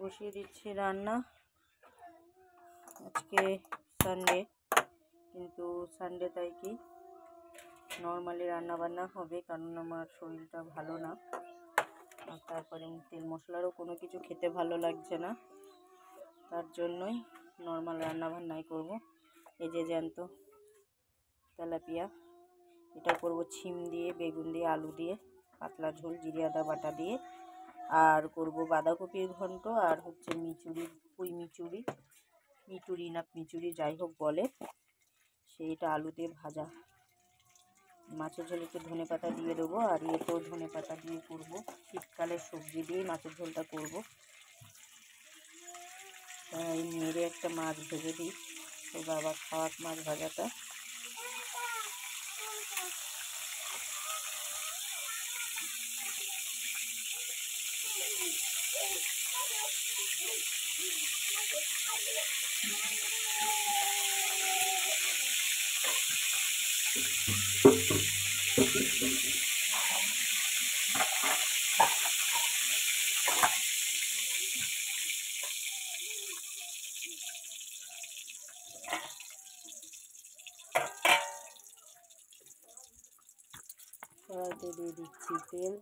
বসিয়ে দিচ্ছি রান্না। আজকে সানডে, কিন্তু সানডে তাই কি নর্মালি রান্না বান্না হবে, কারণ আমার শরীরটা ভালো না। আর তারপরে তেল মশলারও কোনো কিছু খেতে ভালো লাগছে না, তার জন্যই নর্মাল রান্না বান্নাই করব। এই যে জ্যান্ত তেলাপিয়া, এটা করব ছিম দিয়ে, বেগুন দিয়ে, আলু দিয়ে, পাতলা ঝোল, জিরে আদা বাটা দিয়ে। আর করব বাঁধাকপির ঘন্ট, আর হচ্ছে মিচুরি, পুঁই মিচুরি, মিচুরি না মিচুরি যাই হোক বলে, সেইটা আলু দিয়ে ভাজা। মাছের ঝোলে একটু ধনে পাতা দিয়ে দেবো, আর ইয়েতেও ধনে পাতা দিয়ে করব। শীতকালের সবজি দিয়ে মাছের ঝোলটা করব। তাই মেরে একটা মাছ ভেজে দিই, তো বাবা খাওয়াক মাছ ভাজাটা। কড়াইতে দিয়ে দিচ্ছি তেল।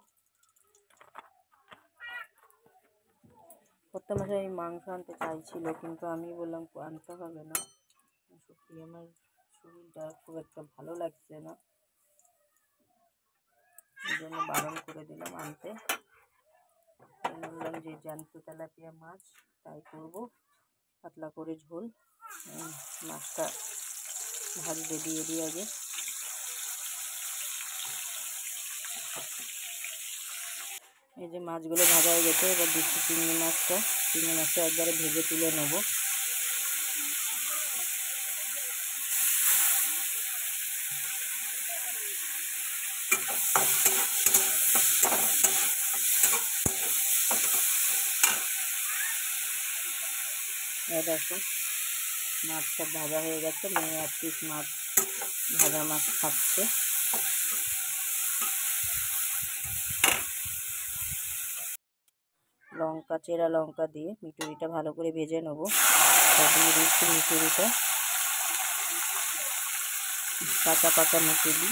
কর্তামশাই মাংস আনতে চাইছিল, কিন্তু আমি বললাম আনতে হবে না, সত্যি আমার শরীরটা খুব একটা ভালো লাগছে না, এই জন্য বারণ করে দিলাম আনতে। বললাম যে জ্যান্ত তেলাপিয়া মাছ, তাই করবো পাতলা করে ঝোল। মাছটা ভাজতে দিয়ে দিই আগে। এই যে মাছগুলো ভাজা হয়ে গেছে, এবার দিচ্ছি চিংড়ি মাছটা। চিংড়ি মাছটা একবারে ভেজে তুলে নেবো। দেখো মাছটা ভাজা হয়ে গেছে, মেয়ে এক পিস মাছ, ভাজা মাছ খাচ্ছে। লঙ্কা, চেরা লঙ্কা দিয়ে মিচুরিটা ভালো করে ভেজে নেবো। দিয়ে দিচ্ছি মিচুরিটা, কাঁচা পাকা মিচুরি।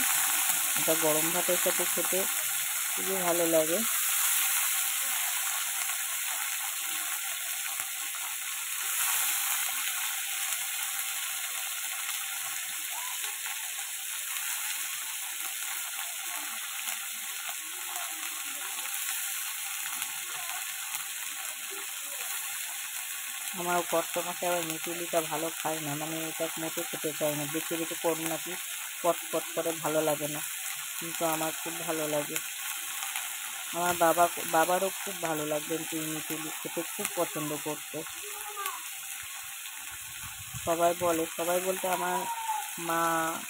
এটা গরম ভাতের সাথে খেতে খুবই ভালো লাগে। আমার কর্তামশাই আবার মিচুরিটা ভালো খায় না, মানে এটা মোটে খেতে চায় না, দেখে দেখে কোন নাকি পট করে ভালো লাগে না, কিন্তু আমার খুব ভালো লাগে। আমার বাবারও খুব ভালো লাগবে মিচুরি খেতে, খুব পছন্দ করতো। সবাই বলতে আমার মা,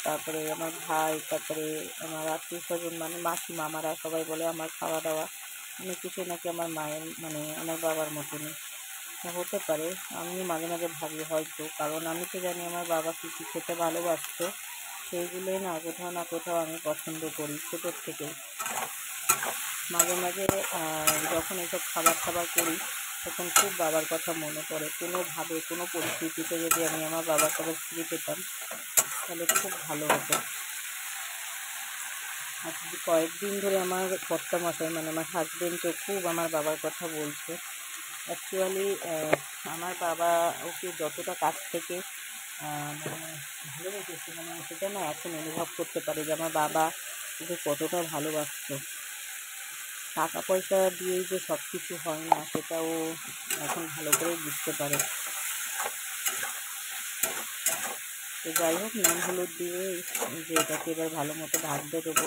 তারপরে আমার ভাই, তারপরে আমার আত্মীয় স্বজন, মানে মাসিমা, আমারা সবাই বলে আমার খাওয়া দাওয়া অনেক কিছু নাকি আমার মায়ের, মানে আমার বাবার মতনই। হতে পারে, আমি মাঝে মাঝে ভাবি হয়তো, কারণ আমি তো জানি আমার বাবা কী কী খেতে ভালোবাসতো, সেইগুলোই না কোথাও না কোথাও আমি পছন্দ করি ছোটোর থেকেই। মাঝে মাঝে যখন এসব খাবার করি, তখন খুব বাবার কথা মনে পড়ে। কোনোভাবে কোনো পরিস্থিতিতে যদি আমি আমার বাবার কথা ফিরে পেতাম, তাহলে খুব ভালো হতো। আর কয়েকদিন ধরে আমার কর্তামশাই, মানে আমার হাজবেন্ড, তো খুব আমার বাবার কথা বলছে। অ্যাকচুয়ালি আমার বাবা ওকে যতটা কাছ থেকে মানে ভালোবেসেছে, মানে সেটা না এখন অনুভব করতে পারে যে আমার বাবা ওকে কতটা ভালোবাসতো। টাকা পয়সা দিয়েই যে সব কিছু হয় না, সেটাও এখন ভালো করে বুঝতে পারে। তো যাই হোক, নুন হলুদ দিয়ে যে এটাকে এবার ভালো মতো ভাজতে দেবো।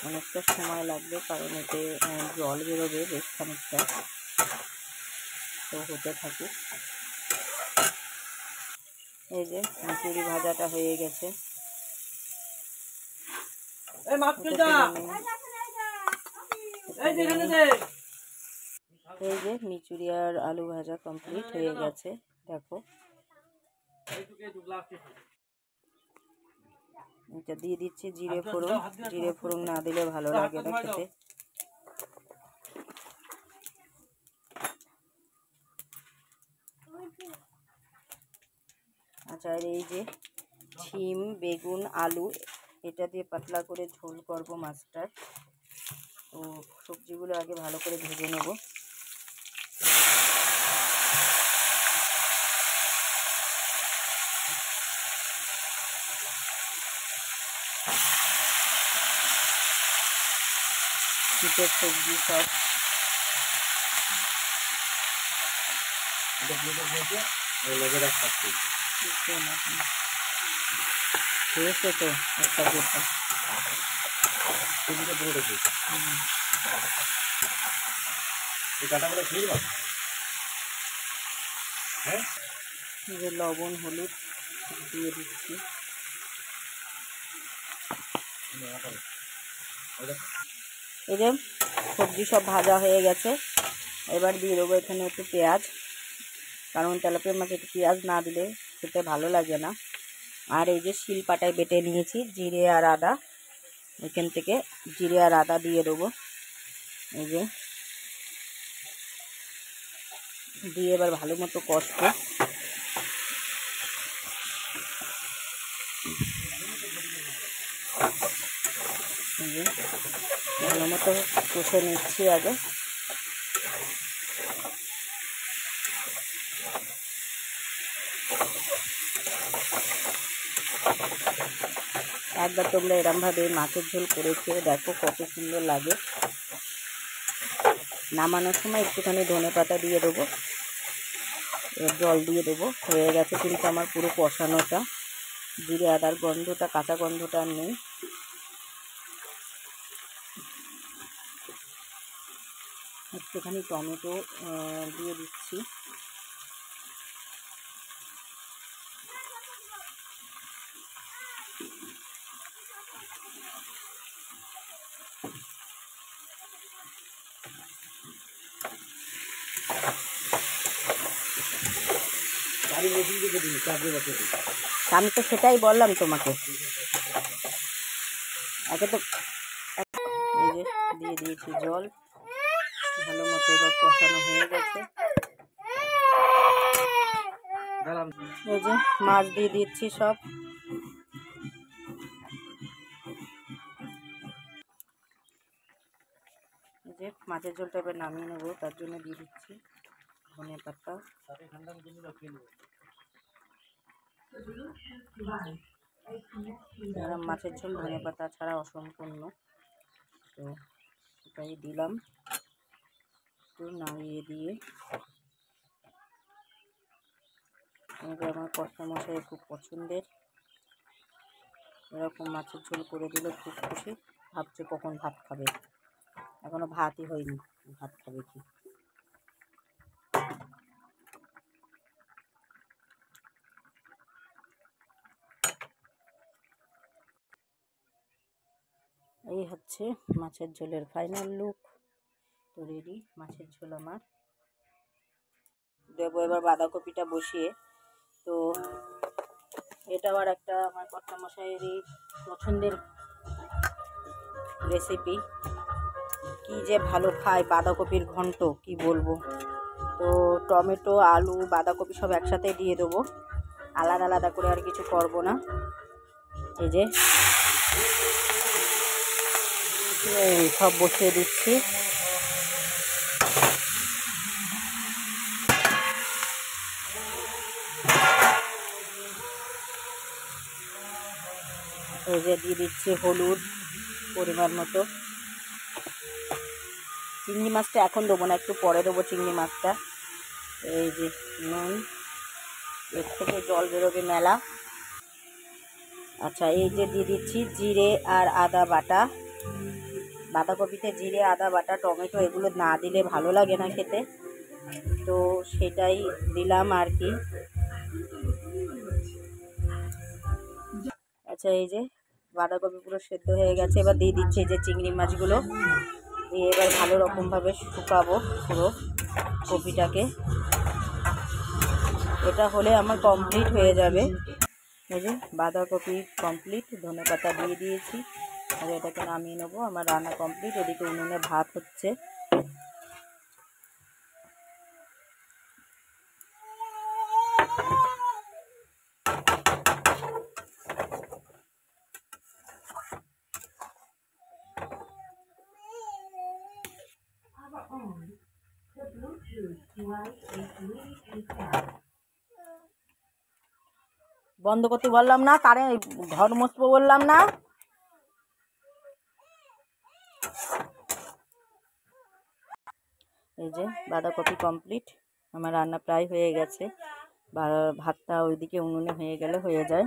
অনেকটা সময় লাগবে, কারণ এতে জল বেরোবে বেশ খানিকটা, তো হতে থাকুক। এই যে মিচুরি ভাজাটা হয়ে গেছে। এই যে মিচুরি আর আলু ভাজা কমপ্লিট হয়ে গেছে, দেখো। এটা দিয়ে দিচ্ছি জিরে ফোড়ন। জিরে ফোড়ন না দিলে ভালো লাগে না খেতে। আচ্ছা, আর এই যে শিম, বেগুন, আলু, এটা দিয়ে পাতলা করে ঝোল করব মাছটার। তো সবজিগুলো আগে ভালো করে ভেজে নেব। শীতের সবজি সব হয়েছে তো একটা গোটা। যে লবণ হলুদ দিয়ে দিচ্ছি। এই যে সবজি সব ভাজা হয়ে গেছে, এবার দিয়ে দেবো এখানে একটু পেঁয়াজ, কারণ তেলাপিয়া মাছ একটু পেঁয়াজ না দিলে খেতে ভালো লাগে না। আর এই যে শিলপাটায় বেটে নিয়েছি জিরে আর আদা, এখান থেকে জিরে আর আদা দিয়ে দেবো। এই যে দিয়ে এবার ভালো মতো কষবো। এই যে ভালো মতো কষে নিচ্ছি আগে। একবার তোমরা এরমভাবে মাছের ঝোল করে খেয়ে দেখো কত সুন্দর লাগে। নামানোর সময় একটুখানি ধনেপাতা দিয়ে দেবো, এবার জল দিয়ে দেবো। হয়ে গেছে কিন্তু আমার পুরো কষানোটা, জিরে আদার গন্ধটা, কাঁচা গন্ধটা আর নেই। একটুখানি টমেটো দিয়ে দিচ্ছি। আমি তো সেটাই বললাম তোমাকে আগে তো। এই যে দিয়ে দিয়েছি জল, ভালো মতো এবার কষানো হয়ে গেছে। এই যে মাছ দিয়ে দিচ্ছি সব। এই যে মাছের ঝোলটা এবার নামিয়ে নেবো, তার জন্য দিয়ে দিচ্ছি ধনে পাতা। মাছের ঝোল ধনে পাতা ছাড়া অসম্পূর্ণ, তো সেটাই দিলাম। একটু নামিয়ে দিয়ে আমার কষা মশাই খুব পছন্দের, এরকম মাছের ঝোল করে দিলে খুব খুশি। ভাবছে কখন ভাত খাবে, এখনো ভাতই হয়নি, ভাত খাবে কি। এই হচ্ছে মাছের ঝোলের ফাইনাল লুক। তো রেডি মাছের ঝোল আমার। দেবো এবার বাঁধাকপিটা বসিয়ে। তো এটা আবার একটা আমার কর্তামশাইয়েরই পছন্দের রেসিপি, কি যে ভালো খায় বাঁধাকপির ঘন্ট, কি বলবো। তো টমেটো, আলু, বাঁধাকপি সব একসাথে দিয়ে দেবো, আলাদা আলাদা করে আর কিছু করব না। এই যে সব বসিয়ে দিচ্ছি। এই যে দিয়ে দিচ্ছি হলুদ পরিমাণ মতো। চিংড়ি মাছটা এখন দেবো না, একটু পরে দেবো চিংড়ি মাছটা। এই যে নুন, এর থেকে জল বেরোবে মেলা। আচ্ছা, এই যে দিয়ে দিচ্ছি জিরে আর আদা বাটা। বাঁধাকপিতে জিরে আদা বাটা, টমেটো এগুলো না দিলে ভালো লাগে না খেতে, তো সেটাই দিলাম আর কি। আচ্ছা, এই যে বাঁধাকপি পুরো সেদ্ধ হয়ে গেছে, এবার দিয়ে দিচ্ছি এই যে চিংড়ি মাছগুলো দিয়ে এবার ভালো রকমভাবে শুকাবো পুরো কপিটাকে। এটা হলে আমার কমপ্লিট হয়ে যাবে। এই যে বাঁধাকপি কমপ্লিট, ধনেপাতা দিয়ে দিয়েছি, আর এটাকে নামিয়ে নেবো। আমার রান্না কমপ্লিট। এদিকে উনুনে ভাত হচ্ছে। বন্ধ করতে বললাম না, কারেন্ট ঘর মুছবো বললাম না। এই যে বাঁধাকপি কমপ্লিট, আমার রান্না প্রায় হয়ে গেছে। ভাতটা ওইদিকে উনুনে হয়ে গেলে হয়ে যায়।